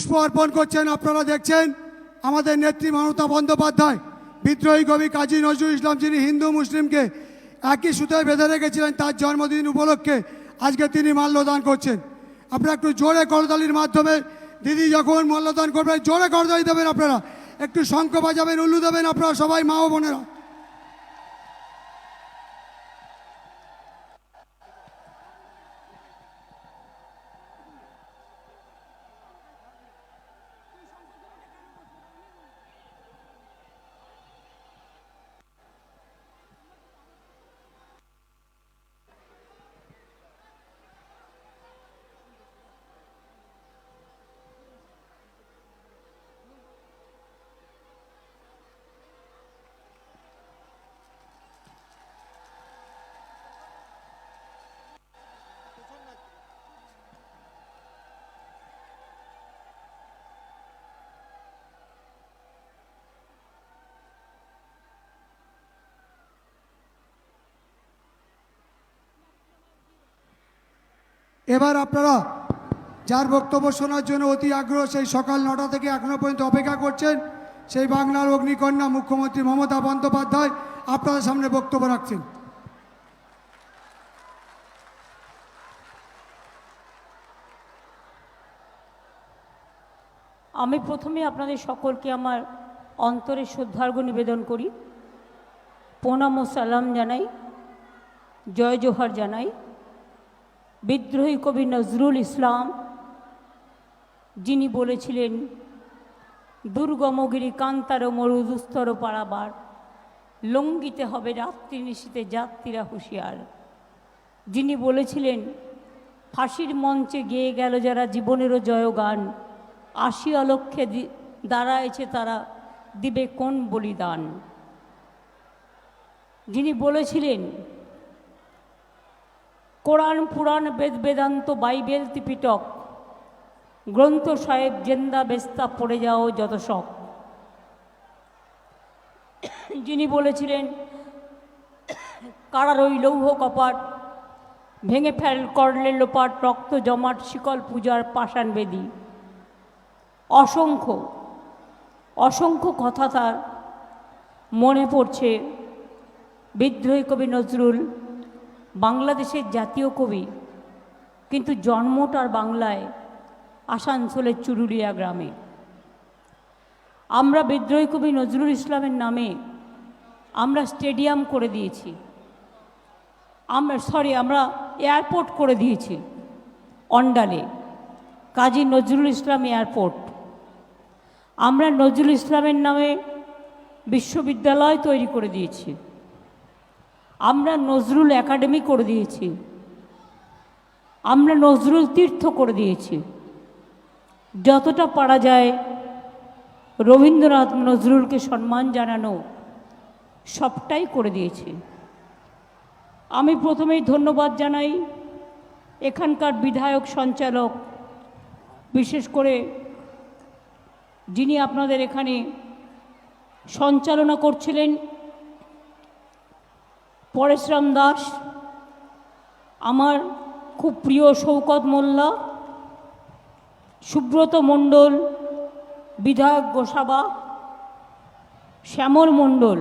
পুষ্প অর্পণ করছেন। আপনারা দেখছেন আমাদের নেত্রী মমতা বন্দ্যোপাধ্যায়, বিদ্রোহী কবি কাজী নজরুল ইসলাম, যিনি হিন্দু মুসলিমকে একই সুতোয় বেঁধে রেখেছিলেন, তার জন্মদিন উপলক্ষে আজকে তিনি মাল্যদান করছেন। আপনারা একটু জোরে করতালির মাধ্যমে, দিদি যখন মাল্যদান করবেন জোরে করতালি দেবেন, আপনারা একটু শঙ্খ বাজাবেন, উল্লু দেবেন, আপনারা সবাই মা ও বোনেরা। এবার আপনারা যার বক্তব্য শোনার জন্য অতি আগ্রহ, সেই সকাল 9টা থেকে এখনো পর্যন্ত অপেক্ষা করছেন, সেই বাংলার অগ্নিকন্যা মুখ্যমন্ত্রী মমতা বন্দ্যোপাধ্যায় আপনাদের সামনে বক্তব্য রাখছেন। আমি প্রথমে আপনাদের সকলকে আমার অন্তরের শ্রদ্ধার্ঘ্য নিবেদন করি, প্রণাম ও সালাম জানাই, জয় জোহার জানাই। বিদ্রোহী কবি নজরুল ইসলাম, যিনি বলেছিলেন দুর্গমগিরি কান্তার মরু দুস্তর পারাবার, লঙ্ঘিতে হবে রাত্রি নিশীতে যাত্রীরা হুঁশিয়ার। যিনি বলেছিলেন ফাঁসির মঞ্চে গেয়ে গেল যারা জীবনেরও জয়গান, আসিয়া লক্ষ্যে দাঁড়াইছে তারা দিবে কোন বলিদান। যিনি বলেছিলেন কোরআন পুরাণ বেদ বেদান্ত বাইবেল ত্রিপিটক গ্রন্থ সাহেব জেন্দা বেস্তা পড়ে যাও যত শখ। যিনি বলেছিলেন কারার ওই লৌহ কপাট ভেঙে ফেল করলে লোপাট, রক্ত জমাট শিকল পূজার পাষাণ বেদী। অসংখ্য অসংখ্য কথা তার মনে পড়ছে। বিদ্রোহী কবি নজরুল বাংলাদেশের জাতীয় কবি, কিন্তু জন্মটার বাংলায়, আসানসোলের চুরুলিয়া গ্রামে। আমরা বিদ্রোহী কবি নজরুল ইসলামের নামে আমরা স্টেডিয়াম করে দিয়েছি, আমরা এয়ারপোর্ট করে দিয়েছি অন্ডালে, কাজী নজরুল ইসলাম এয়ারপোর্ট। আমরা নজরুল ইসলামের নামে বিশ্ববিদ্যালয় তৈরি করে দিয়েছি, আমরা নজরুল একাডেমি করে দিয়েছি, আমরা নজরুল তীর্থ করে দিয়েছি। যতটা পারা যায় রবীন্দ্রনাথ নজরুলকে সম্মান জানানো সবটাই করে দিয়েছি। আমি প্রথমেই ধন্যবাদ জানাই এখানকার বিধায়ক সঞ্চালক, বিশেষ করে যিনি আপনাদের এখানে সঞ্চালনা করছিলেন পরেশরাম দাস, আমার খুব প্রিয় শৌকত মোল্লা, সুব্রত মণ্ডল বিধায়ক গোসাবা, শ্যামল মণ্ডল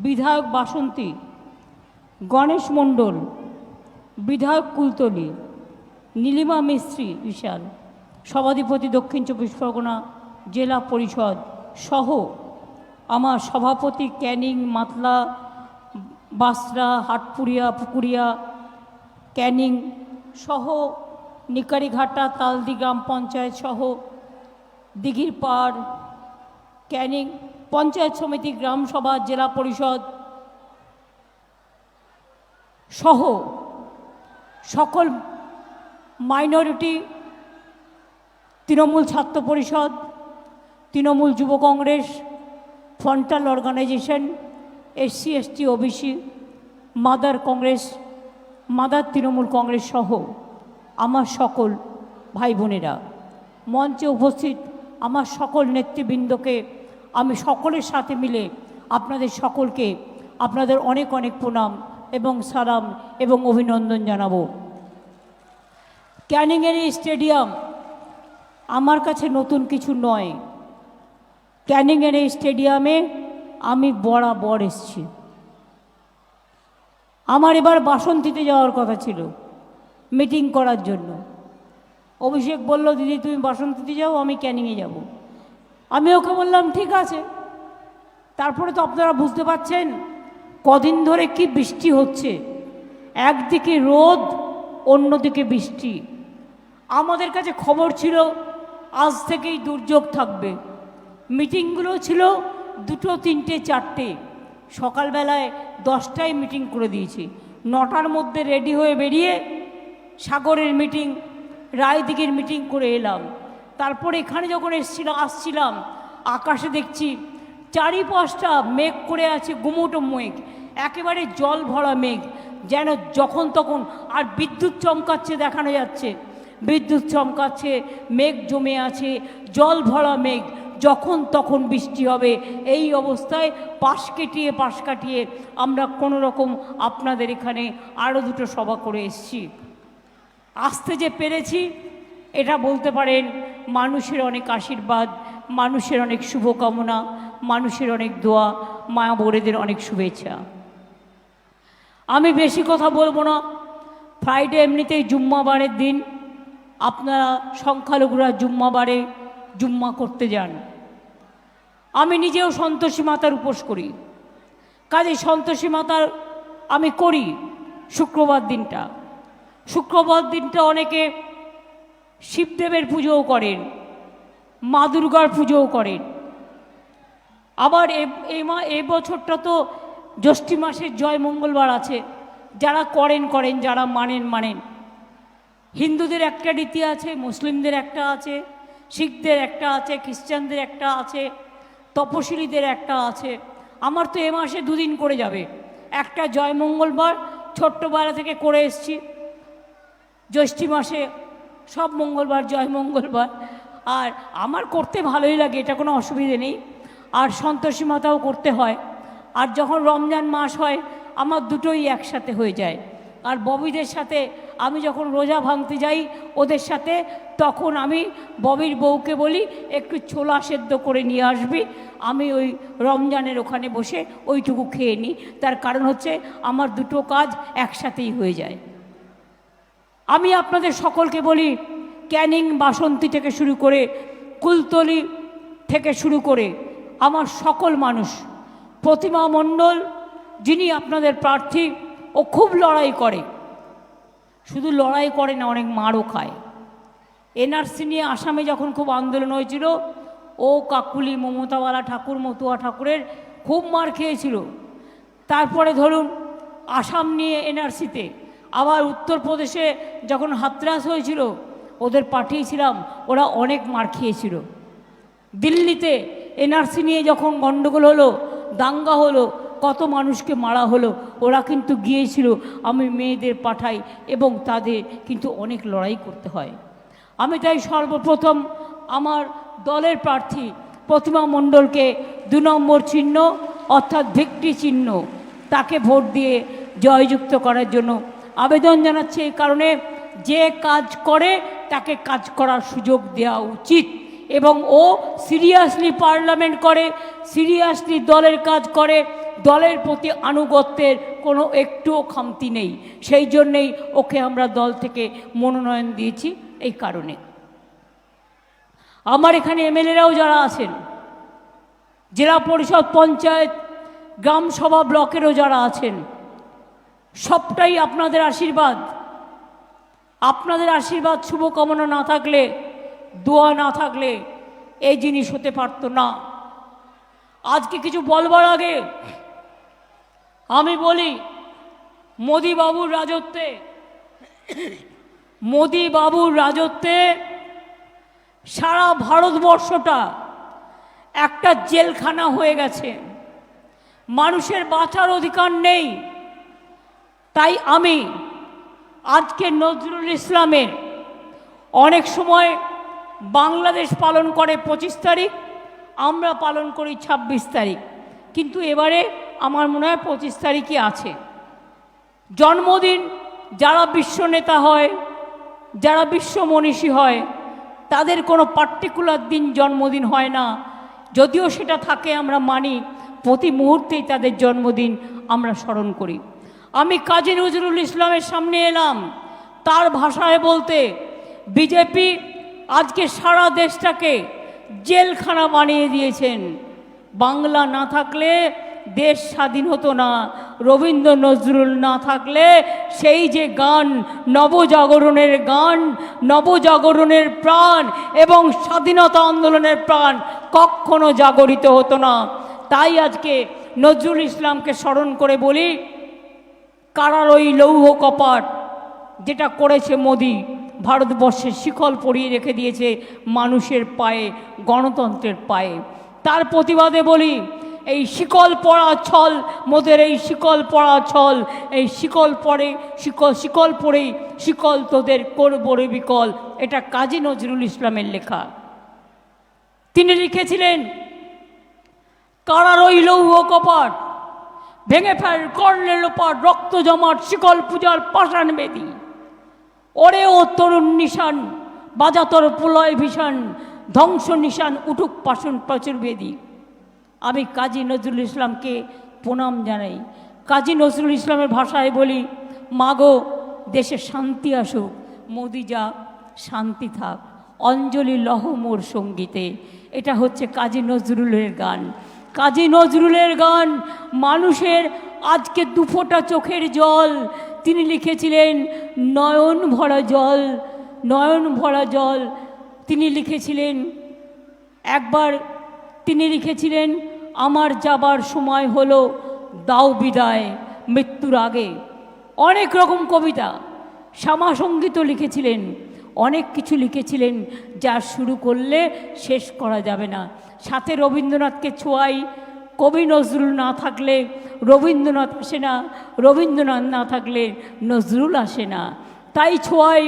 বিধায়ক বাসন্তী, গণেশ মণ্ডল বিধায়ক কুলতলি, নীলিমা মিস্ত্রি বিশাল সভাধিপতি দক্ষিণ 24 পরগনা জেলা পরিষদ সহ আমার সভাপতি ক্যানিং, মাতলা, বাসরা, হাটপুরিয়া, পুকুরিয়া, ক্যানিং সহ নিকারিঘাটা, তালদি গ্রাম পঞ্চায়েত সহ দিঘির পাড়, ক্যানিং পঞ্চায়েত সমিতি, গ্রাম সভা, জেলা পরিষদ সহ সকল মাইনরিটি, তৃণমূল ছাত্র Parishad, Trinamool Yuva Congress, frontal organisation, SC ST OBC, mother Congress, mother Trinamool Congress সহ আমার সকল ভাই বোনেরা, মঞ্চে উপস্থিত আমার সকল নেতৃবৃন্দকে আমি সকলের সাথে মিলে আপনাদের সকলকে আপনাদের অনেক অনেক প্রণাম এবং সালাম এবং অভিনন্দন জানাবো। ক্যানিংয়ের এই স্টেডিয়াম আমার কাছে নতুন কিছু নয়। ক্যানিংয়ের এই স্টেডিয়ামে আমি বরাবর এসেছি। আমার এবার বাসন্তীতে যাওয়ার কথা ছিল মিটিং করার জন্য। অভিষেক বলল, দিদি তুমি বাসন্তীতে যাও, আমি ক্যানিংয়ে যাব। আমি ওকে বললাম ঠিক আছে। তারপরে তো আপনারা বুঝতে পারছেন কদিন ধরে কি বৃষ্টি হচ্ছে, একদিকে রোদ অন্যদিকে বৃষ্টি। আমাদের কাছে খবর ছিল আজ থেকেই দুর্যোগ থাকবে। মিটিংগুলো ছিল 2, 3, 4টে। সকালবেলায় 10টায় মিটিং করে দিয়েছি, 9টার মধ্যে রেডি হয়ে বেরিয়ে সাগরের মিটিং, রায়দিঘির মিটিং করে এলাম। তারপরে এখানে যখন আসছিলাম আকাশে দেখছি চারিপাশটা মেঘ করে আছে, গুমোটো মেঘ, একেবারে জল ভরা মেঘ, যেন যখন তখন। আর বিদ্যুৎ চমকাচ্ছে, দেখানো যাচ্ছে বিদ্যুৎ চমকাচ্ছে, মেঘ জমে আছে, জল ভরা মেঘ, যখন তখন বৃষ্টি হবে। এই অবস্থায় পাশ কাটিয়ে আমরা কোনো রকম আপনাদের এখানে আরও 2টো সভা করে এসেছি। আসতে যে পেরেছি এটা বলতে পারেন মানুষের অনেক আশীর্বাদ, মানুষের অনেক শুভকামনা, মানুষের অনেক দোয়া, মা বোনেদের অনেক শুভেচ্ছা। আমি বেশি কথা বলবো না। ফ্রাইডে এমনিতেই জুম্মাবারের দিন, আপনারা সংখ্যালঘুরা জুম্মাবারে জুম্মা করতে যান। আমি নিজেও সন্তোষী মাতার উপোস করি, কাজে সন্তোষী মাতার আমি করি শুক্রবার দিনটা। অনেকে শিবদেবের পুজোও করেন, মা দুর্গার পুজোও করেন। আবার এই বছরটা তো জ্যৈষ্ঠী মাসের জয় মঙ্গলবার আছে। যারা করেন, যারা মানেন। হিন্দুদের একটা রীতি আছে, মুসলিমদের একটা আছে, শিখদের একটা আছে, খ্রিস্টানদের একটা আছে, তপশিলীদের একটা আছে। আমার তো এ মাসে 2 দিন করে যাবে। একটা জয় মঙ্গলবার ছোট্টবেলা থেকে করে এসছি, জ্যৈষ্ঠী মাসে সব মঙ্গলবার জয় মঙ্গলবার। আর আমার করতে ভালোই লাগে, এটা কোনো অসুবিধে নেই। আর সন্তোষী মাতাও করতে হয়। আর যখন রমজান মাস হয় আমার দুটোই একসাথে হয়ে যায়। আর ববিদের সাথে আমি যখন রোজা ভাঙতে যাই ওদের সাথে, তখন আমি ববির বউকে বলি একটু ছোলা সেদ্ধ করে নিয়ে আসবি, আমি ওই রমজানের ওখানে বসে ওইটুকু খেয়ে নিই। তার কারণ হচ্ছে আমার 2টো কাজ একসাথেই হয়ে যায়। আমি আপনাদের সকলকে বলি, ক্যানিং বাসন্তী থেকে শুরু করে কুলতলি থেকে শুরু করে আমার সকল মানুষ, প্রতিমা মণ্ডল যিনি আপনাদের প্রার্থী, ও খুব লড়াই করে। শুধু লড়াই করে না, অনেক মারও খায়। এনআরসি নিয়ে আসামে যখন খুব আন্দোলন হয়েছিল, ও কাকুলি, মমতাওয়ালা ঠাকুর, মতুয়া ঠাকুরের খুব মার খেয়েছিল। তারপরে ধরুন আসাম নিয়ে এনআরসিতে, আবার উত্তরপ্রদেশে যখন হাতরাস হয়েছিল ওদের পাঠিয়েছিলাম, ওরা অনেক মার খেয়েছিল। দিল্লিতে এনআরসি নিয়ে যখন গণ্ডগোল হলো, দাঙ্গা হলো, কত মানুষকে মারা হলো, ওরা কিন্তু গিয়েছিল। আমি মেয়েদের পাঠাই এবং তাদের কিন্তু অনেক লড়াই করতে হয়। আমি তাই সর্বপ্রথম আমার দলের প্রার্থী প্রতিমা মণ্ডলকে 2 নম্বর চিহ্ন অর্থাৎ ভিক্টরি চিহ্ন, তাকে ভোট দিয়ে জয়যুক্ত করার জন্য আবেদন জানাচ্ছি। এই কারণে যে কাজ করে তাকে কাজ করার সুযোগ দেওয়া উচিত, এবং ও সিরিয়াসলি পার্লামেন্ট করে, সিরিয়াসলি দলের কাজ করে, দলের প্রতি আনুগত্যের কোনো একটুও খামতি নেই। সেই জন্যেই ওকে আমরা দল থেকে মনোনয়ন দিয়েছি। এই কারণে আমার এখানে এমএলএরাও যারা আছেন, জেলা পরিষদ, পঞ্চায়েত, গ্রাম সভা, ব্লকেরও যারা আছেন, সবটাই আপনাদের আশীর্বাদ। আপনাদের আশীর্বাদ, শুভকামনা না থাকলে, দোয়া না থাকলে এই জিনিস হতে পারত না। আজকে কিছু বলবার আগে আমি বলি, মোদি বাবুর রাজত্বে সারা ভারতবর্ষটা একটা জেলখানা হয়ে গেছে। মানুষের বাঁচার অধিকার নেই। তাই আমি আজকে নজরুল ইসলামের, অনেক সময় বাংলাদেশ পালন করে 25 তারিখ, আমরা পালন করি 26 তারিখ, কিন্তু এবারে আমার মনে হয় 25 তারিখই আছে জন্মদিন। যারা বিশ্ব নেতা হয়, যারা বিশ্ব মনীষী হয়, তাদের কোনো পার্টিকুলার দিন জন্মদিন হয় না, যদিও সেটা থাকে আমরা মানি, প্রতি মুহূর্তেই তাদের জন্মদিন আমরা স্মরণ করি। আমি কাজী নজরুল ইসলামের সামনে এলাম তার ভাষায় বলতে, বিজেপি আজকে সারা দেশটাকে জেলখানা বানিয়ে দিয়েছেন। বাংলা না থাকলে দেশ স্বাধীন হতো না, রবীন্দ্র নজরুল না থাকলে সেই যে গান, নবজাগরণের গান, নবজাগরণের প্রাণ এবং স্বাধীনতা আন্দোলনের প্রাণ কখনো জাগরিত হতো না। তাই আজকে নজরুল ইসলামকে স্মরণ করে বলি, কারার ওই লৌহ কপাট যেটা করেছে মোদি, ভারতবর্ষের শিকল পরিয়ে রেখে দিয়েছে মানুষের পায়ে, গণতন্ত্রের পায়ে। তার প্রতিবাদে বলি, এই শিকল পড়া ছল, মোদের এই শিকল পড়া ছল, এই শিকল পরেই শিকল তোদের করবো রে বিকল। এটা কাজী নজরুল ইসলামের লেখা। তিনি লিখেছিলেন, কারার ওই লৌহ কপাট ভেঙে ফেল করলে লোপাট, রক্ত জমাট শিকল পূজার পাষাণ বেদী। ওরে ও তরুণ নিশান বাজাতর প্রলয় ভীষণ, ধ্বংস নিশান উঠুক পাষণ প্রচুর বেদী। আমি কাজী নজরুল ইসলামকে প্রণাম জানাই। কাজী নজরুল ইসলামের ভাষায় বলি, মাগো দেশে শান্তি আসুক, মোদি যা শান্তি থাক, অঞ্জলি লহ মোর সঙ্গীতে। এটা হচ্ছে কাজী নজরুলের গান। কাজী নজরুলের গান মানুষের আজকে দুফোঁটা চোখের জল। তিনি লিখেছিলেন নয়ন ভরা জল, নয়ন ভরা জল। তিনি লিখেছিলেন একবার, তিনি লিখেছিলেন, আমার যাবার সময় হলো, দাও বিদায় মৃত্যুর আগে। অনেক রকম কবিতা, শ্যামাসঙ্গীতও লিখেছিলেন, অনেক কিছু লিখেছিলেন যা শুরু করলে শেষ করা যাবে না। সাথে রবীন্দ্রনাথকে ছোঁয়াই, কবি নজরুল না থাকলে রবীন্দ্রনাথ আসে না, রবীন্দ্রনাথ না থাকলে নজরুল আসে না। তাই ছোঁয়াই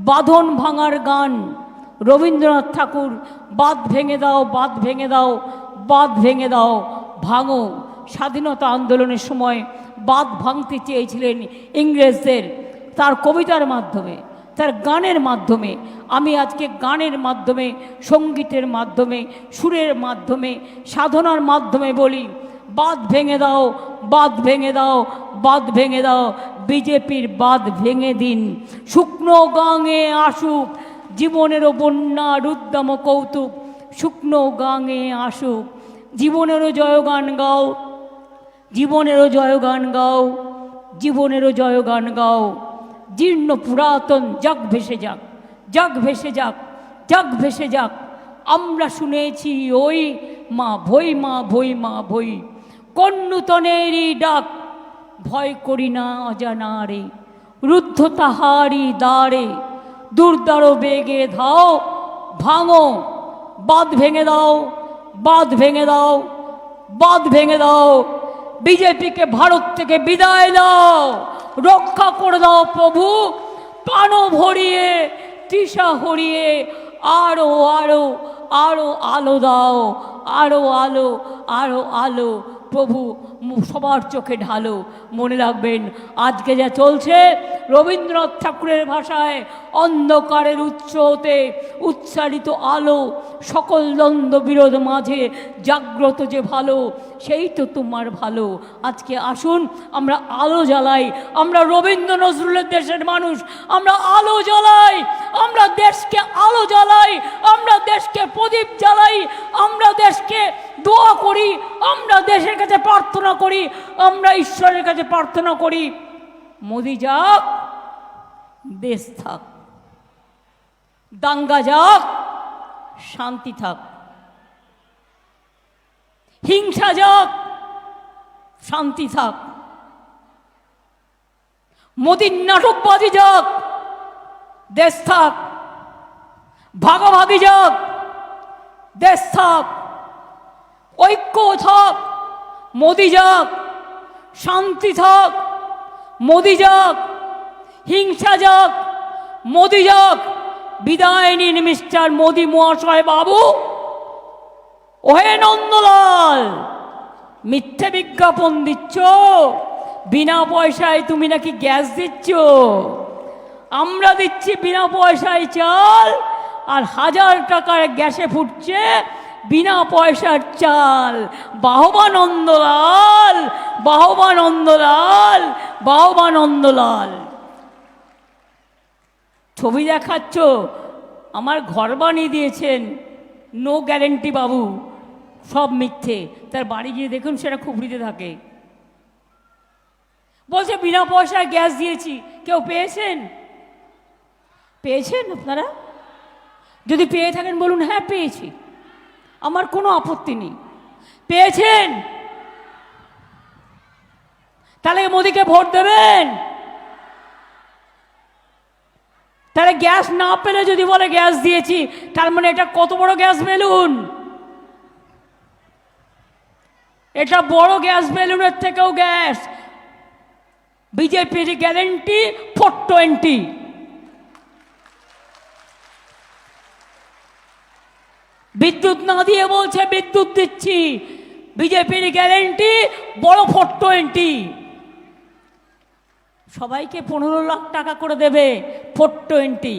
বাঁধন ভাঙার গান, রবীন্দ্রনাথ ঠাকুর, বাঁধ ভেঙে দাও, বাঁধ ভেঙে দাও, বাঁধ ভেঙে দাও, ভাঙো। স্বাধীনতা আন্দোলনের সময় বাঁধ ভাঙতে চেয়েছিলেন ইংরেজদের, তার কবিতার মাধ্যমে, তার গানের মাধ্যমে। আমি আজকে গানের মাধ্যমে, সঙ্গীতের মাধ্যমে, সুরের মাধ্যমে, সাধনার মাধ্যমে বলি, বাঁধ ভেঙে দাও, বাঁধ ভেঙে দাও, বাঁধ ভেঙে দাও, বিজেপির বাঁধ ভেঙে দিন। শুকনো গাঙে আসুক জীবনেরও বন্যা রুদ্দাম কৌতুক, শুকনো গাঙে আসুক, জীবনেরও জয়গান গাও, জীবনেরও জয়গান গাও, জীবনেরও জয়গান গাও। জীর্ণ পুরাতন যাক ভেসে যাক, যাক ভেসে যাক, যাক ভেসে যাক। আমরা শুনেছি ওই মা ভই, মা ভই, মা ভই, কোন নূতনেরই ডাক, ভয় করি না অজানারে, রুদ্ধ তাহারি দ্বারে, দুর্দার বেগে ধাও, ভাঙো, বাঁধ ভেঙে দাও, বাঁধ ভেঙে দাও, বাঁধ ভেঙে দাও। বিজেপিকে ভারত থেকে বিদায় দাও, রক্ষা করে দাও প্রভু, প্রাণ ভরিয়ে তৃষা হরিয়ে আরো আরো আরো আলো দাও, আরো আলো, আরো আলো প্রভু সবার চোখে ঢালো। মনে রাখবেন, আজকে যা চলছে রবীন্দ্রনাথ ঠাকুরের ভাষায়, অন্ধকারের উৎস হতে উচ্চারিত আলো, সকল দ্বন্দ্ব বিরোধ মাঝে জাগ্রত যে ভালো, সেই তো তোমার ভালো। আজকে আসুন আমরা আলো জ্বালাই, আমরা রবীন্দ্র নজরুলের দেশের মানুষ, আমরা আলো জ্বালাই, আমরা দেশকে আলো জ্বালাই, আমরা দেশকে প্রদীপ জ্বালাই, আমরা দেশকে দোয়া করি, আমরা দেশের কাছে প্রার্থনা করি, আমরা ঈশ্বরের কাছে প্রার্থনা করি, মোদি যাক, দেশ থাক, দাঙ্গা যাক, শান্তি থাক, হিংসা যাক, শান্তি থাক, মোদির নাটকবাজি যাক, দেশ থাক, ভাগাভাগি যাক, দেশ থাক, ঐক্য থাক, মোদি যাক, শান্তি থাক, মোদি যাক, হিংসা যাক, মোদি যাক। বিদায় নিন মিস্টার মোদি মহাশয় বাবু। ওহে নন্দলাল, মিথ্যে বিজ্ঞাপন দিচ্ছ, বিনা পয়সায় তুমি নাকি গ্যাস দিচ্ছ, আমরা দিচ্ছি বিনা পয়সায় চাল, আর 1000 টাকার গ্যাসে ফুটছে বিনা পয়সার চাল। বাহবা নন্দলাল, বাহবা নন্দলাল, বাহবা নন্দলাল। ছবি দেখাচ্ছ, আমার ঘর বানিয়ে দিয়েছেন, নো গ্যারেন্টি বাবু, সব মিথ্যে। তার বাড়ি গিয়ে দেখুন সেটা খুবড়িতে থাকে। বলছে বিনা পয়সায় গ্যাস দিয়েছি। কেউ পেয়েছেন? পেয়েছেন আপনারা? যদি পেয়ে থাকেন বলুন হ্যাঁ পেয়েছি, আমার কোনো আপত্তি নেই। পেয়েছেন? তাহলে মোদিকে ভোট দেবেন। তাহলে গ্যাস না পেলে যদি বলে গ্যাস দিয়েছি, তার মানে এটা কত বড় গ্যাস বেলুন? এটা বড় গ্যাস বেলুনের থেকেও গ্যাস। বিজেপির গ্যারেন্টি 420। বিদ্যুৎ না দিয়ে বলছে বিদ্যুৎ দিচ্ছি। বিজেপির গ্যারেন্টি বড় 420। সবাইকে 15 লাখ টাকা করে দেবে 420।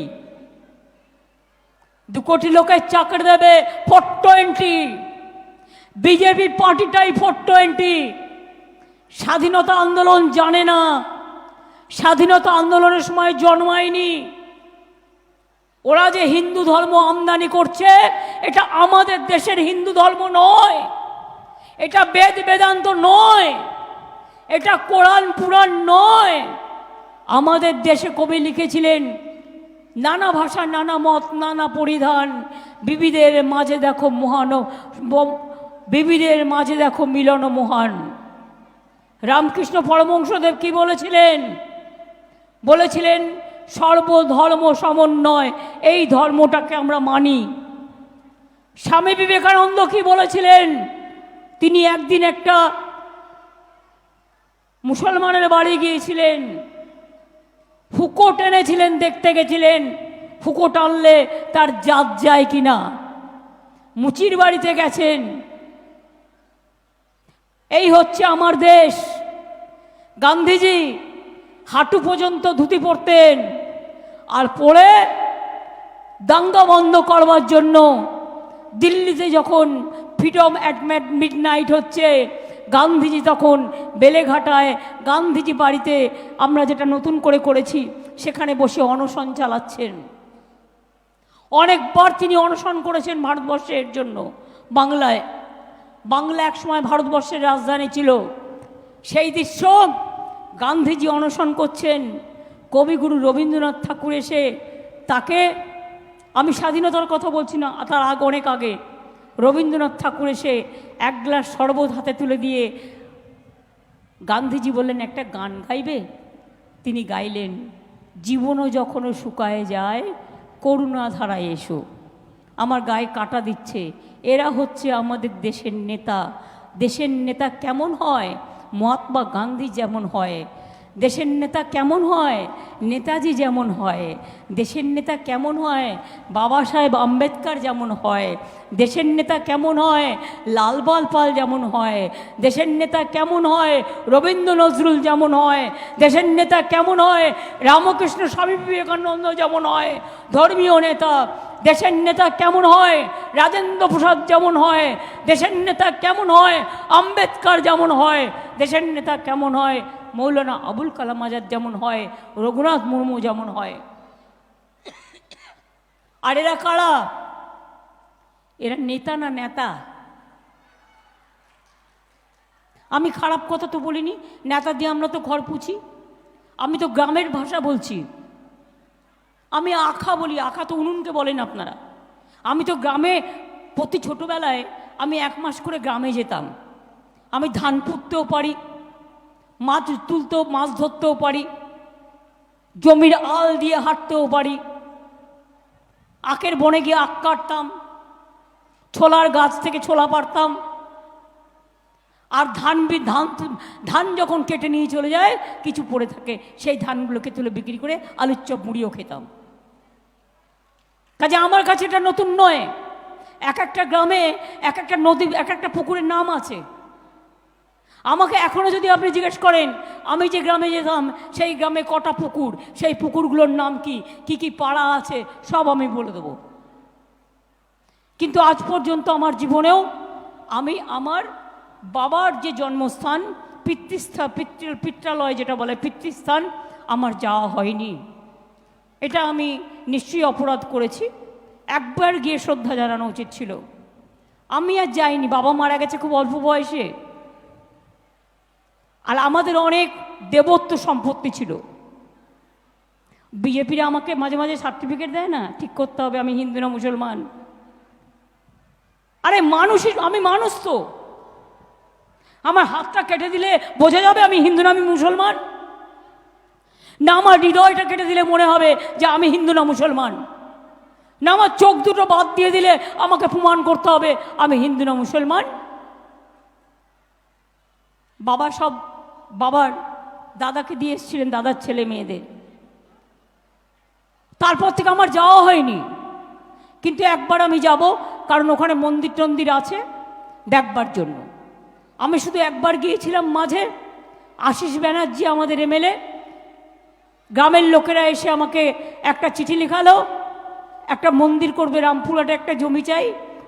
2 কোটি লোকের চাকরি দেবে 420। বিজেপি পার্টিটাই 420। স্বাধীনতা আন্দোলন জানে না, স্বাধীনতা আন্দোলনের সময় জন্মায়নি। ওরা যে হিন্দু ধর্ম আমদানি করছে, এটা আমাদের দেশের হিন্দু ধর্ম নয়, এটা বেদ বেদান্ত নয়, এটা কোরআন পুরাণ নয়। আমাদের দেশে কবি লিখেছিলেন, নানা ভাষা নানা মত নানা পরিধান, বিবিধের মাঝে দেখো মহান, বিবিধের মাঝে দেখো মিলন মহান। রামকৃষ্ণ পরমহংসদেব কি বলেছিলেন? বলেছিলেন সর্বধর্ম সমন্বয়, এই ধর্মটাকে আমরা মানি। স্বামী বিবেকানন্দ কি বলেছিলেন? তিনি একদিন একটা মুসলমানের বাড়ি গিয়েছিলেন, হুকো টেনেছিলেন, দেখতে গেছিলেন হুকো টানলে তার জাত যায় কিনা। মুচির বাড়িতে গেছেন। এই হচ্ছে আমার দেশ। গান্ধীজি হাঁটু পর্যন্ত ধুতি পরতেন, আর পরে দাঙ্গা বন্ধ করবার জন্য দিল্লিতে যখন ফ্রিডম অ্যাট মিডনাইট হচ্ছে, গান্ধীজি তখন বেলেঘাটায় গান্ধীজি বাড়িতে আমরা যেটা নতুন করে করেছি সেখানে বসে অনশন চালাচ্ছেন। অনেকবার তিনি অনশন করেছেন ভারতবর্ষের জন্য। বাংলায়, বাংলা একসময় ভারতবর্ষের রাজধানী ছিল। সেই দৃশ্য, গান্ধীজি অনশন করছেন, কবিগুরু রবীন্দ্রনাথ ঠাকুর এসে তাকে, আমি স্বাধীনতার কথা বলছি না, তার অনেক আগে, রবীন্দ্রনাথ ঠাকুর এসে এক গ্লাস শরবত হাতে তুলে দিয়ে গান্ধীজি বললেন একটা গান গাইবে? তিনি গাইলেন, জীবনও যখনও শুকায় যায় করুণা ধারায় এসো। আমার গায়ে কাটা দিচ্ছে। এরা হচ্ছে আমাদের দেশের নেতা। দেশের নেতা কেমন হয়? মহাত্মা গান্ধী যেমন হয়। দেশের নেতা কেমন হয়? নেতাজি যেমন হয়। দেশের নেতা কেমন হয়? বাবা সাহেব আম্বেদকর যেমন হয়। দেশের নেতা কেমন হয়? লালবাল পাল যেমন হয়। দেশের নেতা কেমন হয়? রবীন্দ্র নজরুল যেমন হয়। দেশের নেতা কেমন হয়? রামকৃষ্ণ স্বামী বিবেকানন্দ যেমন হয় ধর্মীয় নেতা। দেশের নেতা কেমন হয়? রাজেন্দ্র প্রসাদ যেমন হয়। দেশের নেতা কেমন হয়? আম্বেদকর যেমন হয়। দেশের নেতা কেমন হয়? মৌলানা আবুল কালাম আজাদ যেমন হয়, রঘুনাথ মুর্মু যেমন হয়। আর এরা কারা? এরা নেতা না নেতা? আমি খারাপ কথা তো বলিনি, নেতা দিয়ে আমরা তো ঘর পুছি। আমি তো গ্রামের ভাষা বলছি। আমি আখা বলি, আখা তো উনুনকে বলেন আপনারা। আমি তো গ্রামে, প্রতি ছোটোবেলায় আমি 1 মাস করে গ্রামে যেতাম। আমি ধান পুঁততেও পারি, মাছ তুলতেও, মাছ ধরতেও পারি, জমির আল দিয়ে হাঁটতেও পারি, আখের বনে গিয়ে আখ কাটতাম, ছোলার গাছ থেকে ছোলা পাড়তাম। আর ধান যখন কেটে নিয়ে চলে যায়, কিছু পড়ে থাকে, সেই ধানগুলোকে তুলে বিক্রি করে আলুর চপ মুড়িও খেতাম। কাজে আমার কাছে এটা নতুন নয়। এক একটা গ্রামে এক একটা নদী, এক একটা পুকুরের নাম আছে। আমাকে এখনও যদি আপনি জিজ্ঞেস করেন আমি যে গ্রামে যেতাম সেই গ্রামে কটা পুকুর, সেই পুকুরগুলোর নাম কি, কি কি পাড়া আছে, সব আমি বলে দেবো। কিন্তু আজ পর্যন্ত আমার জীবনেও আমি আমার বাবার যে জন্মস্থান পিত্রালয় যেটা বলে পিতৃস্থান আমার যাওয়া হয়নি। এটা আমি নিশ্চয়ই অপরাধ করেছি, একবার গিয়ে শ্রদ্ধা জানানো উচিত ছিল। আমি আর যাইনি, বাবা মারা গেছে খুব অল্প বয়সে। আর আমাদের অনেক দেবত্ব সম্পত্তি ছিল। বিজেপিরা আমাকে মাঝে মাঝে সার্টিফিকেট দেয় না, ঠিক করতে হবে আমি হিন্দু না মুসলমান। আরে মানুষই, আমি মানুষ তো, আমার হাতটা কেটে দিলে বোঝা যাবে আমি হিন্দু না আমি মুসলমান? না আমার হৃদয়টা কেটে দিলে মনে হবে যে আমি হিন্দু না মুসলমান? না আমার চোখ দুটো বাদ দিয়ে দিলে আমাকে প্রমাণ করতে হবে আমি হিন্দু না মুসলমান? বাবার দাদাকে দিয়ে এসেছিলেন, দাদার ছেলে মেয়েদের। তারপর থেকে আমার যাওয়া হয়নি, কিন্তু একবার আমি যাব, কারণ ওখানে মন্দির টন্দির আছে দেখবার জন্য। আমি শুধু একবার গিয়েছিলাম মাঝে, আশিস ব্যানার্জি আমাদের এমএলএ, গ্রামের লোকেরা এসে আমাকে একটা চিঠি লেখালো, একটা মন্দির করবে রামপুরহাটে, একটা জমি চাই,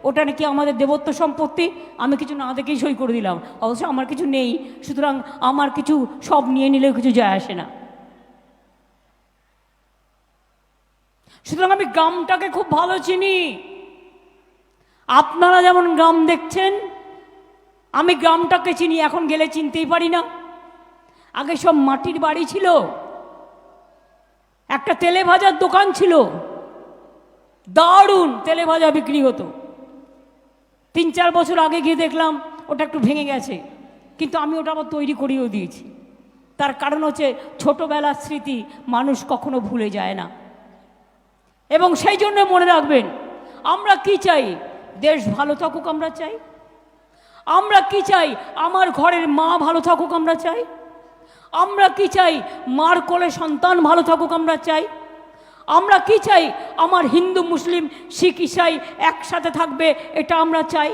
ওটা নাকি আমাদের দেবত্ব সম্পত্তি। আমি কিছু না দেখেই সই করে দিলাম, অবশ্য আমার কিছু নেই, সুতরাং আমার কিছু সব নিয়ে নিলেও কিছু যায় আসে না। সুতরাং আমি গ্রামটাকে খুব ভালো চিনি। আপনারা যেমন গ্রাম দেখছেন, আমি গ্রামটাকে চিনি, এখন গেলে চিনতেই পারি না। আগে সব মাটির বাড়ি ছিল, একটা তেলে ভাজার দোকান ছিল, দারুণ তেলে ভাজা বিক্রি হতো। 3-4 বছর আগে গিয়ে দেখলাম ওটা একটু ভেঙে গেছে, কিন্তু আমি ওটা আবার তৈরি করিয়েও দিয়েছি। তার কারণ হচ্ছে ছোটবেলার স্মৃতি মানুষ কখনো ভুলে যায় না। এবং সেই জন্য মনে রাখবেন, আমরা কি চাই? দেশ ভালো থাকুক আমরা চাই। আমরা কি চাই? আমার ঘরের মা ভালো থাকুক আমরা চাই। আমরা কি চাই? মার কোলে সন্তান ভালো থাকুক আমরা চাই। আমরা কি চাই? আমার হিন্দু মুসলিম শিখ ইসাই একসাথে থাকবে, এটা আমরা চাই।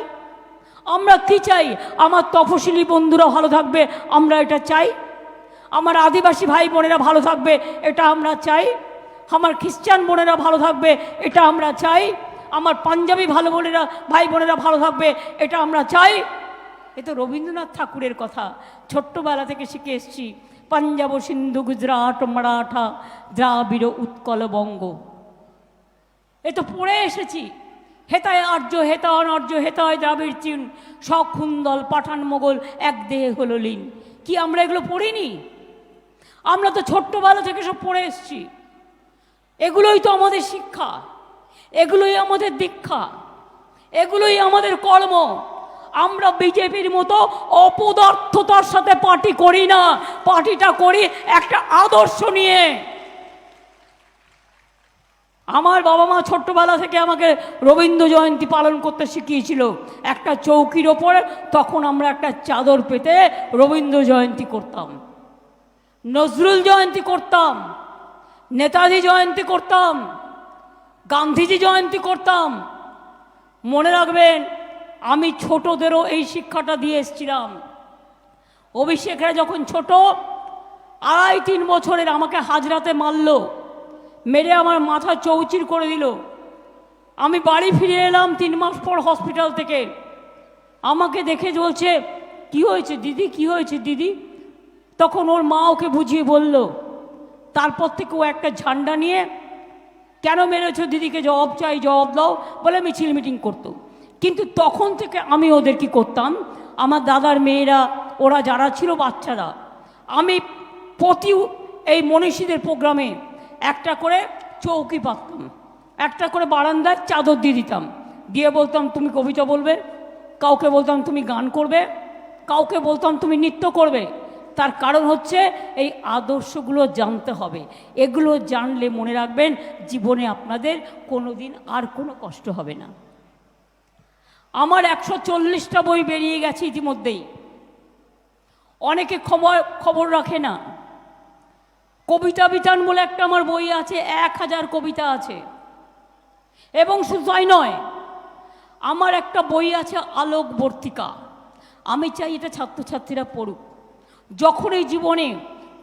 আমরা কি চাই? আমার তপশিলি বন্ধুরা ভালো থাকবে, আমরা এটা চাই। আমার আদিবাসী ভাই বোনেরা ভালো থাকবে, এটা আমরা চাই। আমার খ্রিস্টান বোনেরা ভালো থাকবে, এটা আমরা চাই। আমার পাঞ্জাবি ভাই বোনেরা ভালো থাকবে, এটা আমরা চাই। এ তো রবীন্দ্রনাথ ঠাকুরের কথা, ছোট্টবেলা থেকে শিখে এসছি। পাঞ্জাব সিন্ধু গুজরাট মারাঠা দ্রাবিড় উৎকল বঙ্গ, এ তো পড়ে এসেছি। হেতায় আর্য হেতা অনার্য হেতায় দ্রাবিড় চীন, সখুন্দল পাঠান মোগল এক দেহে হলো লীন। কি আমরা এগুলো পড়িনি? আমরা তো ছোট্টবেলা থেকে সব পড়ে এসছি। এগুলোই তো আমাদের শিক্ষা, এগুলোই আমাদের দীক্ষা, এগুলোই আমাদের কর্ম। আমরা বিজেপির মতো অপদার্থতার সাথে পার্টি করি না, পার্টিটা করি একটা আদর্শ নিয়ে। আমার বাবা মা ছোট্টবেলা থেকে আমাকে রবীন্দ্র জয়ন্তী পালন করতে শিখিয়েছিল। একটা চৌকির ওপর তখন আমরা একটা চাদর পেতে রবীন্দ্র জয়ন্তী করতাম, নজরুল জয়ন্তী করতাম, নেতাজি জয়ন্তী করতাম, গান্ধীজি জয়ন্তী করতাম। মনে রাখবেন, আমি ছোটদেরও এই শিক্ষাটা দিয়ে এসেছিলাম। অভিষেকরা যখন ছোট, 2.5-3 বছরের, আমাকে হাজরাতে মারলো, মেরে আমার মাথা চৌচির করে দিল। আমি বাড়ি ফিরে এলাম 3 মাস পর হসপিটাল থেকে। আমাকে দেখে বলছে, কি হয়েছে দিদি, কি হয়েছে দিদি? তখন ওর মা ওকে বুঝিয়ে বলল। তারপর থেকে ও একটা ঝান্ডা নিয়ে, কেন মেরেছো দিদিকে, জবাব চাই, জবাব দাও বলে মিছিল মিটিং করতো। কিন্তু তখন থেকে আমি ওদের কি করতাম, আমার দাদার মেয়েরা ওরা যারা ছিল বাচ্চারা, আমি প্রতি এই মনীষীদের প্রোগ্রামে একটা করে চৌকি পাততাম, একটা করে বারান্দায় চাদর দিয়ে দিতাম, দিয়ে বলতাম তুমি কবিতা বলবে, কাউকে বলতাম তুমি গান করবে, কাউকে বলতাম তুমি নৃত্য করবে। তার কারণ হচ্ছে এই আদর্শগুলো জানতে হবে। এগুলো জানলে মনে রাখবেন, জীবনে আপনাদের কোনো দিন আর কোনো কষ্ট হবে না। আমার 140টা বই বেরিয়ে গেছে ইতিমধ্যেই। অনেকে খবর রাখে না। কবিতা বিতান বলে একটা আমার বই আছে, 1000 কবিতা আছে। এবং শুধু তাই নয়, আমার একটা বই আছে আলোকবর্তিকা। আমি চাই এটা ছাত্রছাত্রীরা পড়ুক। যখন এই জীবনে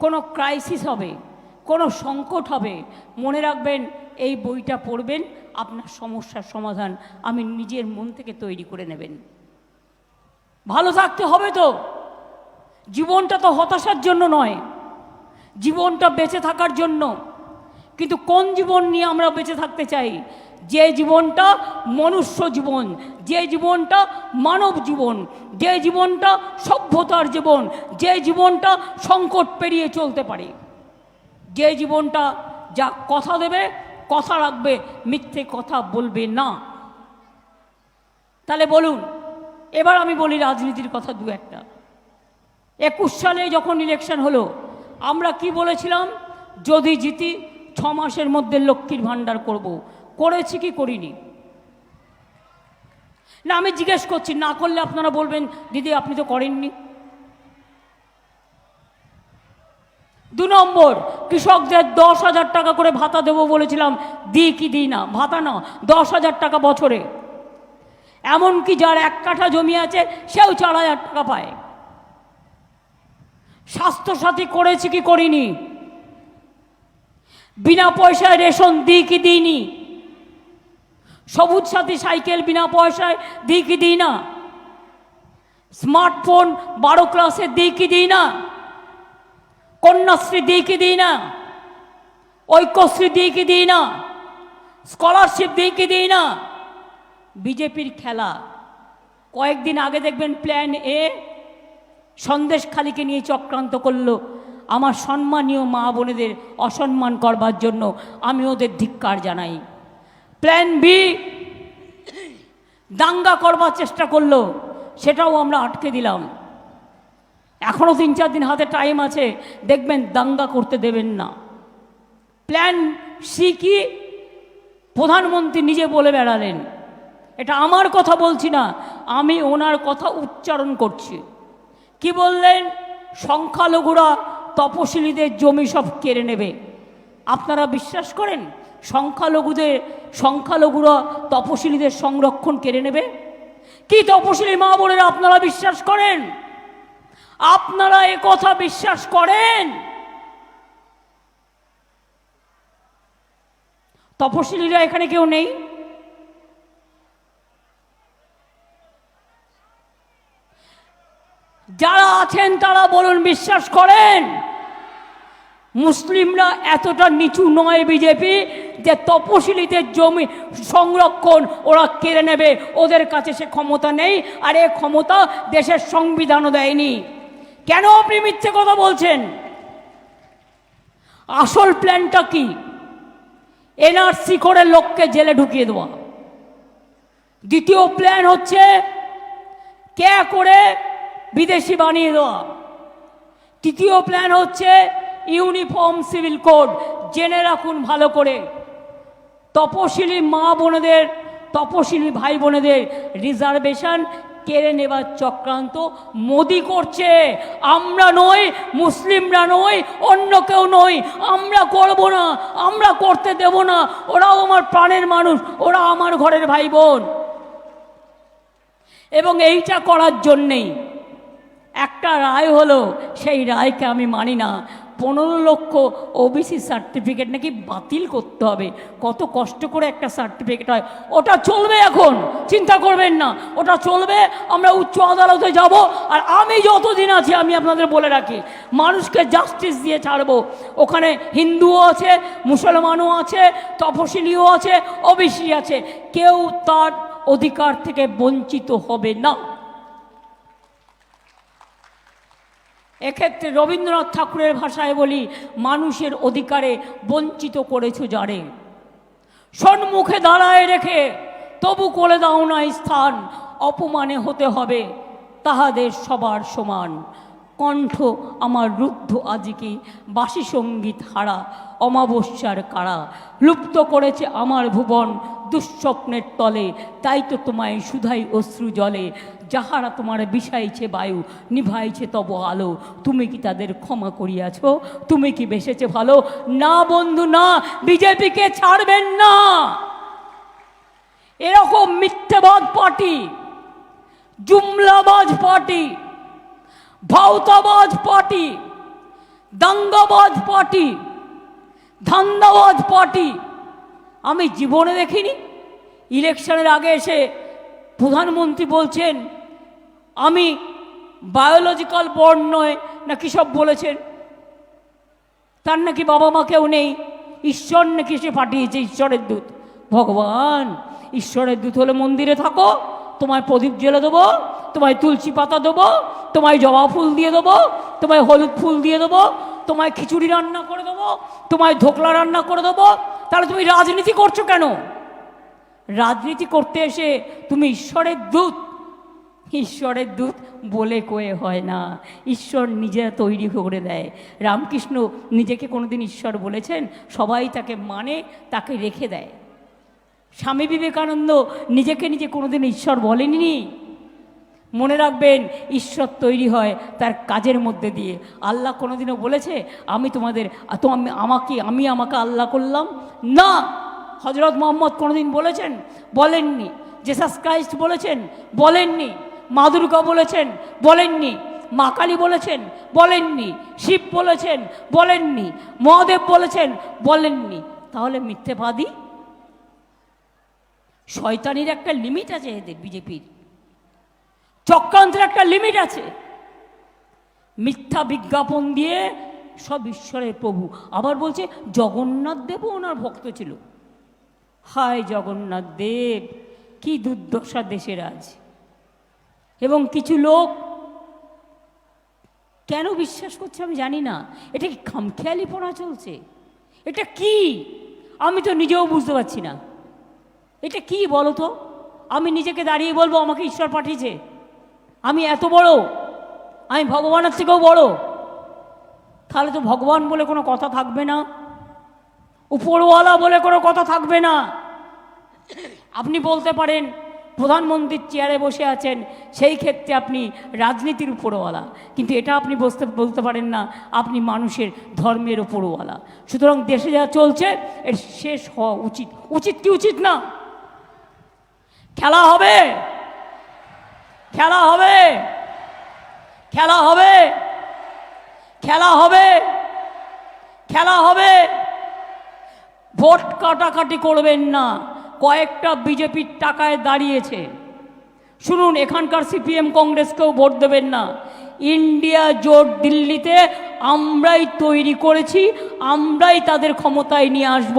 কোনো ক্রাইসিস হবে, কোনো সংকট হবে, মনে রাখবেন এই বইটা পড়বেন, আপনার সমস্যার সমাধান আমি নিজের মন থেকে তৈরি করে নেবেন। ভালো থাকতে হবে তো, জীবনটা তো হতাশার জন্য নয়, জীবনটা বেঁচে থাকার জন্য। কিন্তু কোন জীবন নিয়ে আমরা বেঁচে থাকতে চাই? যে জীবনটা মনুষ্য জীবন, যে জীবনটা মানব জীবন, যে জীবনটা সভ্যতার জীবন, যে জীবনটা সংকট পেরিয়ে চলতে পারে, যে জীবনটা যা কথা দেবে কথা রাখবে, মিথ্যে কথা বলবে না। তাহলে বলুন, এবার আমি বলি রাজনীতির কথা দু একটা। 21 সালে যখন ইলেকশন হলো, আমরা কি বলেছিলাম? যদি জিতি 6 মাসের মধ্যে লক্ষ্মীর ভাণ্ডার করব। করেছি কি করিনি? না, আমি জিজ্ঞেস করছি, না করলে আপনারা বলবেন দিদি আপনি তো করেননি। 2 নম্বর, কৃষকদের 10,000 টাকা করে ভাতা দেবো বলেছিলাম, দিই কি দিই না? ভাতা না, 10,000 টাকা বছরে। এমনকি যার 1 কাঠা জমি আছে সেও 4,000 টাকা পায়। স্বাস্থ্যসাথী করেছি কি করিনি? বিনা পয়সায় রেশন দিই কি দিইনি? সবুজ সাথী সাইকেল বিনা পয়সায় দিই কি দিই না? স্মার্টফোন 12 ক্লাসে দিই কি দিই না? কন্যাশ্রী দিই কি দিই না? ঐক্যশ্রী দিই কি দিই না? স্কলারশিপ দিই কি দিই না? বিজেপির খেলা। কয়েকদিন আগে দেখবেন প্ল্যান এ সন্দেশখালিকে নিয়ে চক্রান্ত করলো আমার সম্মানীয় মা বোনেদের অসম্মান করবার জন্য, আমি ওদের ধিক্কার জানাই। প্ল্যান বি দাঙ্গা করবার চেষ্টা করলো, সেটাও আমরা আটকে দিলাম। এখনও 3-4 দিন হাতে টাইম আছে, দেখবেন দাঙ্গা করতে দেবেন না। প্ল্যান সি কি? প্রধানমন্ত্রী নিজে বলে বেড়ালেন, এটা আমার কথা বলছি না, আমি ওনার কথা উচ্চারণ করছি। কি বললেন? সংখ্যালঘুরা তপশিলীদের জমি সব কেড়ে নেবে। আপনারা বিশ্বাস করেন সংখ্যালঘুরা তপশিলীদের সংরক্ষণ কেড়ে নেবে? কি তপশিলী মা বোনেরা আপনারা বিশ্বাস করেন? আপনারা এ কথা বিশ্বাস করেন? তপশিলীরা এখানে কেউ নেই? যারা আছেন তারা বলুন বিশ্বাস করেন? মুসলিমরা এতটা নিচু নয় বিজেপি যে তপশিলীদের জমি সংরক্ষণ ওরা কেড়ে নেবে, ওদের কাছে সে ক্ষমতা নেই, আর এ ক্ষমতা দেশের সংবিধানও দেয়নি। কেন আপনি মিথ্যে কথা বলছেন? আসল প্ল্যানটা কি? এনআরসি করে লোককে জেলে ঢুকিয়ে দেওয়া। দ্বিতীয় প্ল্যান হচ্ছে কে করে বিদেশি বানিয়ে দেওয়া। তৃতীয় প্ল্যান হচ্ছে ইউনিফর্ম সিভিল কোড। জেনে রাখুন ভালো করে, তপশিলি মা বোনেদের, তপশিলি ভাই বোনেদের রিজার্ভেশন কেড়ে নেবার চক্রান্ত মোদি করছে। আমরা নই, মুসলিমরা নই, অন্য কেউ নই। আমরা করব না, আমরা করতে দেব না। ওরাও আমার প্রাণের মানুষ, ওরা আমার ঘরের ভাই বোন। এবং এইটা করার জন্যেই একটা রায় হলো, সেই রায়কে আমি মানি না। 15 লক্ষ ওবিসি সার্টিফিকেট নাকি বাতিল করতে হবে। কত কষ্ট করে একটা সার্টিফিকেট হয়, ওটা চলবে এখন, চিন্তা করবেন না, ওটা চলবে। আমরা উচ্চ আদালতে যাব, আর আমি যতদিন আছি আমি আপনাদের বলে রাখি, মানুষকে জাস্টিস দিয়ে ছাড়বো। ওখানে হিন্দুও আছে, মুসলমানও আছে, তপশিলিও আছে, ওবিসি আছে, কেউ তার অধিকার থেকে বঞ্চিত হবে না। এক্ষেত্রে রবীন্দ্রনাথ ঠাকুরের ভাষায় বলি, মানুষের অধিকারে বঞ্চিত করেছো যারে, সম্মুখে দাঁড়ায় রেখে তবু করে দাও না স্থান, অপমানে হতে হবে তাহাদের সবার সমান। কণ্ঠ আমার রুদ্ধ আজিকে বাসি সঙ্গীত হারা, অমাবস্যার কারা লুপ্ত করেছে আমার ভুবন দুঃস্বপ্নের তলে। তাই তো তোমায় সুধাই অশ্রু জলে, যাহারা তোমার বিষাইছে বায়ু, নিভাইছে তব আলো। তুমি কি তাদের ক্ষমা করিয়াছ? তুমি কি বেসেছে ভালো? না বন্ধু না, বিজেপিকে ছাড়বেন না। এরকম মিথ্যাবাদ পার্টি, জুমলাবাজ পার্টি, ভাওতাবাজ পার্টি, দাঙ্গাবাজ পার্টি ধান্দাবাজ পার্টি আমি জীবনে দেখিনি। ইলেকশনের আগে এসে প্রধানমন্ত্রী বলছেন আমি বায়োলজিক্যাল বর্ন নয় নাকি সব বলেছেন, তার নাকি বাবা মা কেউ নেই, ঈশ্বর নাকি সে পাঠিয়েছে, ঈশ্বরের দূত। ভগবান, ঈশ্বরের দূত হলে মন্দিরে থাকো, তোমায় প্রদীপ জ্বেলে দেবো, তোমায় তুলসী পাতা দেবো, তোমায় জবা ফুল দিয়ে দেবো, তোমায় হলুদ ফুল দিয়ে দেবো, তোমায় খিচুড়ি রান্না করে দেবো, তোমায় ধোকলা রান্না করে দেবো। তাহলে তুমি রাজনীতি করছো কেন? রাজনীতি করতে এসে তুমি ঈশ্বরের দূত। ঈশ্বরের দূত বলে কয়ে হয় না, ঈশ্বর নিজে তৈরি করে দেয়। রামকৃষ্ণ নিজেকে কোনোদিন ঈশ্বর বলেছেন? সবাই তাকে মানে, তাকে রেখে দেয়। স্বামী বিবেকানন্দ নিজেকে নিজে কোনোদিন ঈশ্বর বলেননি। মনে রাখবেন, ঈশ্বর তৈরি হয় তার কাজের মধ্যে দিয়ে। আল্লাহ কোনোদিনও বলেছে আমি তোমাদের আমি আমাকে আল্লাহ করলাম? না। হজরত মোহাম্মদ কোনোদিন বলেছেন? বলেননি। জেসাস ক্রাইস্ট বলেছেন? বলেননি। মা দুর্গা বলেছেন? বলেননি। মা কালী বলেছেন? বলেননি। শিব বলেছেন? বলেননি। মহাদেব বলেছেন? বলেননি। তাহলে মিথ্যেবাদী। শয়তানির একটা লিমিট আছে, এদের বিজেপির চক্রান্তের একটা লিমিট আছে। মিথ্যা বিজ্ঞাপন দিয়ে সব ঈশ্বরের প্রভু। আবার বলছে জগন্নাথ দেবও ওনার ভক্ত ছিল। হায় জগন্নাথ দেব, কি দুর্দশা দেশের আজ। এবং কিছু লোক কেন বিশ্বাস করছে আমি জানি না। এটা কি খামখেয়ালিপনা চলছে? এটা কি? আমি তো নিজেও বুঝতে পারছি না এটা কি বলো তো। আমি নিজেকে দাঁড়িয়ে বলবো আমাকে ঈশ্বর পাঠিয়েছে, আমি এত বড়, আমি ভগবানের থেকেও বড়। তাহলে তো ভগবান বলে কোনো কথা থাকবে না, উপরওয়ালা বলে কোনো কথা থাকবে না। আপনি বলতে পারেন প্রধানমন্ত্রীর চেয়ারে বসে আছেন, সেই ক্ষেত্রে আপনি রাজনীতির উপরওয়ালা, কিন্তু এটা আপনি বলতে পারেন না আপনি মানুষের ধর্মের উপরওয়ালা। সুতরাং দেশে যা চলছে এর শেষ হওয়া উচিত। উচিত কি উচিত না? খেলা হবে, খেলা হবে, খেলা হবে, খেলা হবে, খেলা হবে। ভোট কাটাকাটি করবেন না। কয়েকটা বিজেপির টাকায় দাঁড়িয়েছে। শুনুন, এখানকার সিপিএম কংগ্রেসকেও ভোট দেবেন না। ইন্ডিয়া জোট দিল্লিতে আমরাই তৈরি করেছি, আমরাই তাদের ক্ষমতায় নিয়ে আসব।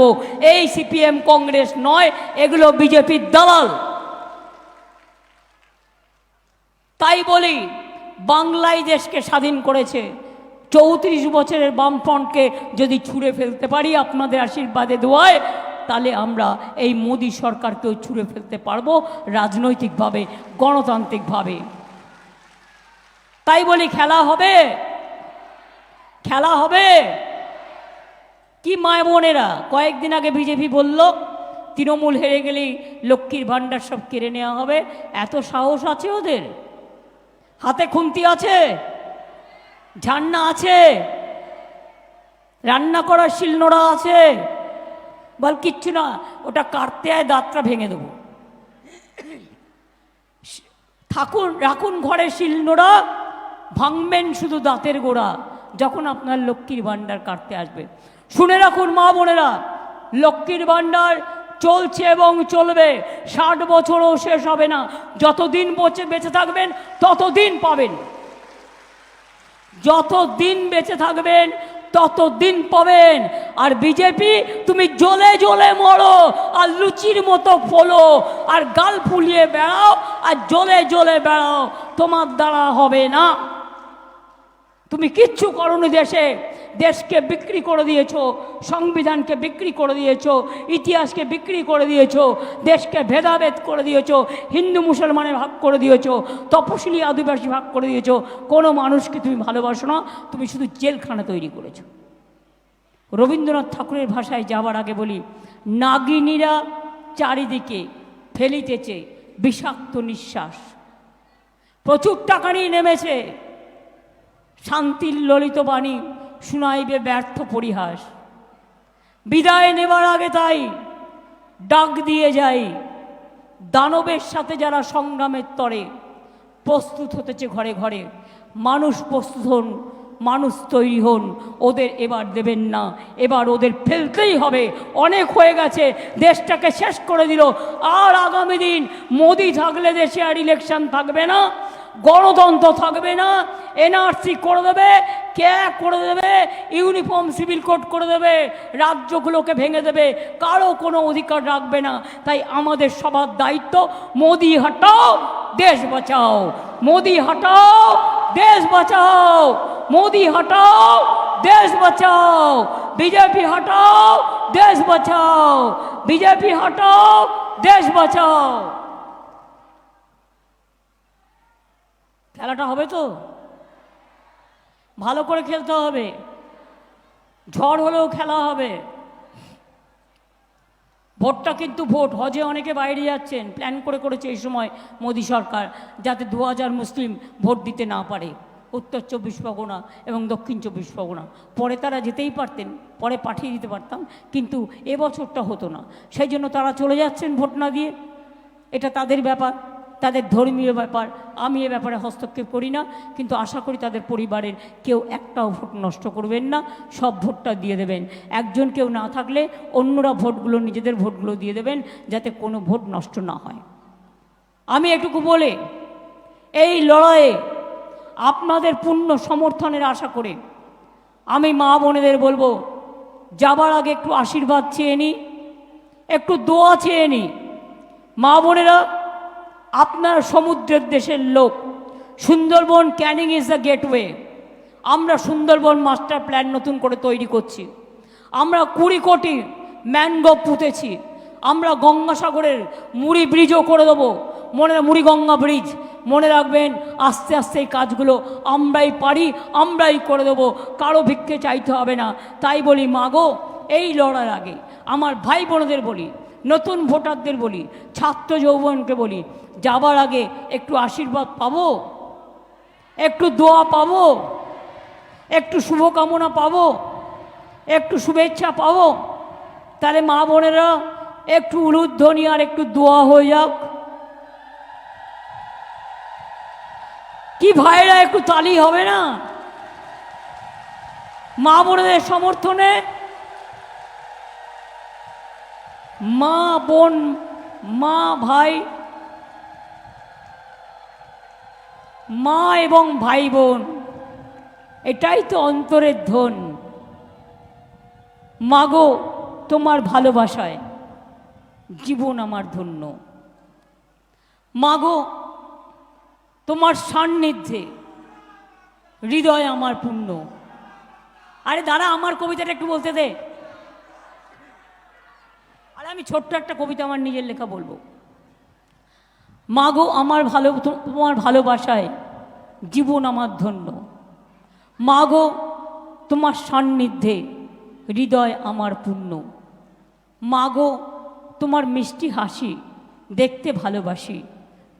এই সিপিএম কংগ্রেস নয়, এগুলো বিজেপির দালাল। তাই বলি, বাংলায় দেশকে স্বাধীন করেছে। 34 বছরের বামফ্রন্টকে যদি ছুঁড়ে ফেলতে পারি আপনাদের আশীর্বাদে দোয়ায়, তাহলে আমরা এই মোদী সরকারকেও ছুঁড়ে ফেলতে পারবো রাজনৈতিকভাবে, গণতান্ত্রিকভাবে। তাই বলি খেলা হবে, খেলা হবে। কি মায় বোনেরা, কয়েকদিন আগে বিজেপি বলল তৃণমূল হেরে গেলেই লক্ষ্মীর ভাণ্ডার সব কেড়ে নেওয়া হবে। এত সাহস আছে ওদের? হাতে খুন্তি আছে, ঝান্না আছে, রান্না করার শিলনোড়া আছে, বল কিচ্ছু না, ওটা কাটতে হয় দাঁতটা ভেঙে দেবো। রাখুন ঘরে শিলনোড়া, ভাঙবেন শুধু দাঁতের গোড়া যখন আপনার লক্ষ্মীর ভাণ্ডার কাটতে আসবে। শুনে রাখুন মা বোনেরা, লক্ষ্মীর ভাণ্ডার চলছে এবং চলবে। 60 বছরও শেষ হবে না। যতদিন বেঁচে থাকবেন ততদিন পাবেন, যতদিন বেঁচে থাকবেন ততদিন পাবেন। আর বিজেপি, তুমি জ্বলে জ্বলে মরো আর লুচির মতো ফোলো আর গাল ফুলিয়ে বেড়াও আর জ্বলে জ্বলে বেড়াও, তোমার দ্বারা হবে না। তুমি কিচ্ছু করোনি দেশে। দেশকে বিক্রি করে দিয়েছো, সংবিধানকে বিক্রি করে দিয়েছো, ইতিহাসকে বিক্রি করে দিয়েছো, দেশকে ভেদাভেদ করে দিয়েছো, হিন্দু মুসলমানের ভাগ করে দিয়েছো, তপশিলি আদিবাসী ভাগ করে দিয়েছো। কোনো মানুষকে তুমি ভালোবাসো না, তুমি শুধু জেলখানা তৈরি করেছো। রবীন্দ্রনাথ ঠাকুরের ভাষায় যাওয়ার আগে বলি, নাগিনীরা চারিদিকে ফেলিতেছে বিষাক্ত নিঃশ্বাস। প্রচুর টাকা নিয়ে নেমেছে, শান্তির ললিত বাণী শুনাইবে ব্যর্থ পরিহাস। বিদায় নেবার আগে তাই ডাক দিয়ে যাই, দানবের সাথে যারা সংগ্রামের তরে প্রস্তুত হতেছে ঘরে ঘরে, মানুষ প্রস্তুত হন মানুষ তৈরি হন, ওদের এবার দেবেন না, এবার ওদের ফেলতেই হবে। অনেক হয়ে গেছে, দেশটাকে শেষ করে দিল। আর আগামী দিন মোদি থাকলে দেশে আর ইলেকশন থাকবে না, গণতন্ত্র থাকবে না, এনআরসি করে দেবে, কে করে দেবে, ইউনিফর্ম সিভিল কোড করে দেবে, রাজ্যগুলোকে ভেঙে দেবে, কারো কোনো অধিকার রাখবে না। তাই আমাদের সবার দায়িত্ব, মোদি হটাও দেশ বাঁচাও, মোদি হটাও দেশ বাঁচাও, মোদি হটাও দেশ বাঁচাও, বিজেপি হটাও দেশ বাঁচাও, বিজেপি হটাও দেশ বাঁচাও। খেলাটা হবে তো, ভালো করে খেলতে হবে, ঝড় হলেও খেলা হবে। ভোটটা কিন্তু ভোট, হজে অনেকে বাইরে যাচ্ছেন, প্ল্যান করেছে এই সময় মোদী সরকার, যাতে 2000 মুসলিম ভোট দিতে না পারে, উত্তর 24 পরগনা এবং দক্ষিণ 24 পরগনা। পরে তারা যেতেই পারতেন, পরে পাঠিয়ে দিতে পারতাম, কিন্তু এবছরটা হতো না, সেই জন্য তারা চলে যাচ্ছেন ভোট না দিয়ে। এটা তাদের ব্যাপার, তাদের ধর্মীয় ব্যাপার, আমি এ ব্যাপারে হস্তক্ষেপ করি না, কিন্তু আশা করি তাদের পরিবারের কেউ একটাও ভোট নষ্ট করবেন না, সব ভোটটা দিয়ে দেবেন। একজন কেউ না থাকলে অন্যরা ভোটগুলো, নিজেদের ভোটগুলো দিয়ে দেবেন, যাতে কোনো ভোট নষ্ট না হয়। আমি এটুকু বলে এই লড়াইয়ে আপনাদের পূর্ণ সমর্থনের আশা করে আমি মা বোনেদের বলবো, যাবার আগে একটু আশীর্বাদ চেয়ে নিই, একটু দোয়া চেয়ে নিই। মা বোনেরা, আপনার সমুদ্রের দেশের লোক, Sundarban Canning is the gateway. আমরা সুন্দরবন মাস্টার প্ল্যান নতুন করে তৈরি করছি, আমরা 20 কোটি ম্যানগ্রোভ পুঁতেছি, আমরা গঙ্গাসাগরের মুড়ি ব্রিজও করে দেবো, মুড়ি গঙ্গা ব্রিজ। মনে রাখবেন, আস্তে আস্তে এই কাজগুলো আমরাই পারি, আমরাই করে দেবো, কারো ভিক্ষে চাইতে হবে না। তাই বলি, মাগো, এই লড়ার আগে আমার ভাই বোনদের বলি, নতুন ভোটারদের বলি, ছাত্র যৌবনকে বলি, যাবার আগে একটু আশীর্বাদ পাবো, একটু দোয়া পাবো, একটু শুভকামনা পাবো, একটু শুভেচ্ছা পাবো। তাহলে মা বোনেরা একটু উলুধ্বনি আর একটু দোয়া হয়ে যাক। কি ভাইরা, একটু তালি হবে না মা বোনেদের সমর্থনে? মা বোন, মা ভাই, মা এবং ভাই বোন, এটাই তো অন্তরের ধন। মাগো, তোমার ভালোবাসায় জীবন আমার ধন্য। মাগো, তোমার সান্নিধ্যে হৃদয় আমার পূর্ণ। আরে দাঁড়া, আমার কবিতাটা একটু বলতে দে। আরে আমি ছোট্ট একটা কবিতা আমার নিজের লেখা বলবো। মাগো, তোমার ভালোবাসায় জীবন আমার ধন্য। মাগো, তোমার সান্নিধ্যে হৃদয় আমার পূর্ণ। মাগো, তোমার মিষ্টি হাসি দেখতে ভালোবাসি।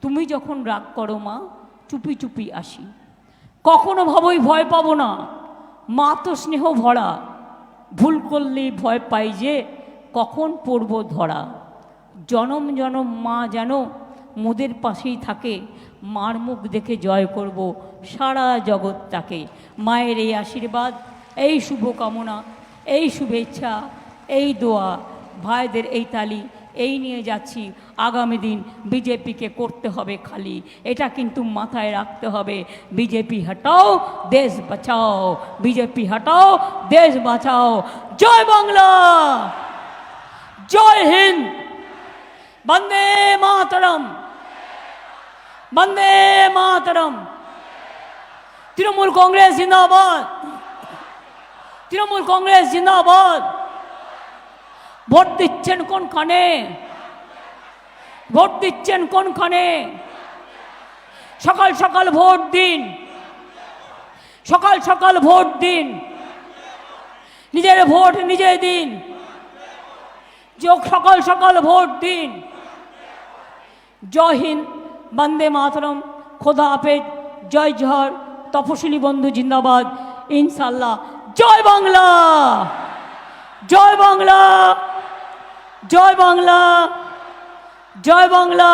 তুমি যখন রাগ করো মা, চুপি চুপি আসি। কখনো ভাবোই ভয় পাবো না, মা তো স্নেহ ভরা। ভুল করলেই ভয় পাই যে কখন পড়ব ধরা। জনম জনম মা যেন মোদের পাশেই থাকে। মার মুখ দেখে জয় করব সারা জগৎটাকে। মায়ের এই আশীর্বাদ, এই শুভকামনা, এই শুভেচ্ছা, এই দোয়া, ভাইদের এই তালি, এই নিয়ে যাচ্ছি। আগামী দিন বিজেপিকে করতে হবে খালি, এটা কিন্তু মাথায় রাখতে হবে। বিজেপি হটাও দেশ বাঁচাও, বিজেপি হটাও দেশ বাঁচাও। জয় বাংলা, জয় হিন্দ, বন্দে মাতরম, বন্দে মাতরম। তৃণমূল কংগ্রেস জিন্দাবাদ, তৃণমূল কংগ্রেস জিন্দাবাদ। ভোট দিচ্ছেন কোনখানে, ভোট দিচ্ছেন কোনখানে? সকাল সকাল ভোট দিন, সকাল সকাল ভোট দিন, নিজের ভোট নিজে দিন। সকাল সকাল ভোট দিন। জয় হিন্দ, বন্দে মাতরম, খোদা হাফেজ, জয় জহর, তপশিলি বন্ধু জিন্দাবাদ। ইনশাল্লাহ। জয় বাংলা, জয় বাংলা, জয় বাংলা, জয় বাংলা,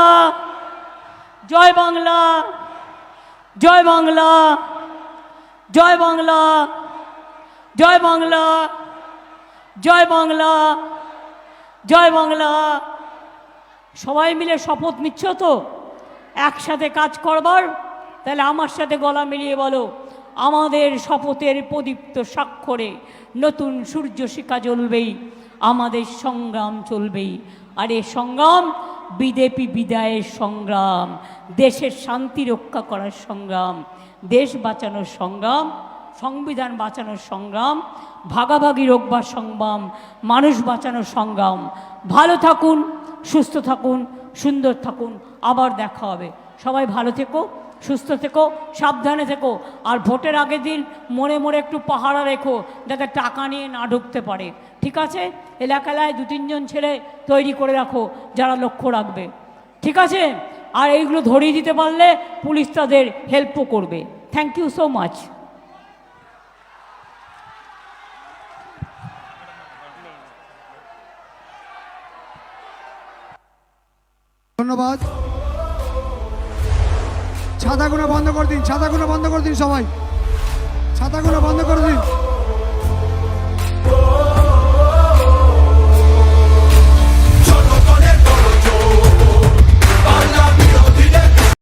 জয় বাংলা, জয় বাংলা, জয় বাংলা, জয় বাংলা, জয় বাংলা, জয় বাংলা। সবাই মিলে শপথ নিচ্ছ তো একসাথে কাজ করবার? তাহলে আমার সাথে গলা মিলিয়ে বলো, আমাদের শপথের প্রদীপ্ত স্বাক্ষরে নতুন সূর্য শিখা জ্বলবেই, আমাদের সংগ্রাম চলবেই। আর এ সংগ্রাম বিজেপি বিদায়ের সংগ্রাম, দেশের শান্তি রক্ষা করার সংগ্রাম, দেশ বাঁচানোর সংগ্রাম, সংবিধান বাঁচানোর সংগ্রাম, ভাগাভাগি রোকবার সংগ্রাম, মানুষ বাঁচানোর সংগ্রাম। ভালো থাকুন, সুস্থ থাকুন, সুন্দর থাকুন। আবার দেখা হবে। সবাই ভালো থেকো, সুস্থ থেকো, সাবধানে থেকো। আর ভোটের আগের দিন মনে মনে একটু পাহারা রেখো, যাতে টাকা নিয়ে না ঢুকতে পারে। ঠিক আছে? এলাকায় 2-3 জন ছেলে তৈরি করে রাখো যারা লক্ষ্য রাখবে। ঠিক আছে? আর এইগুলো ধরিয়ে দিতে পারলে পুলিশ তাদের হেল্পও করবে। Thank you so much. ধন্যবাদ। ছাতাগুলো বন্ধ করে দিন, ছাতাগুলো বন্ধ করে দিন, সবাই ছাতাগুলো বন্ধ করে দিন।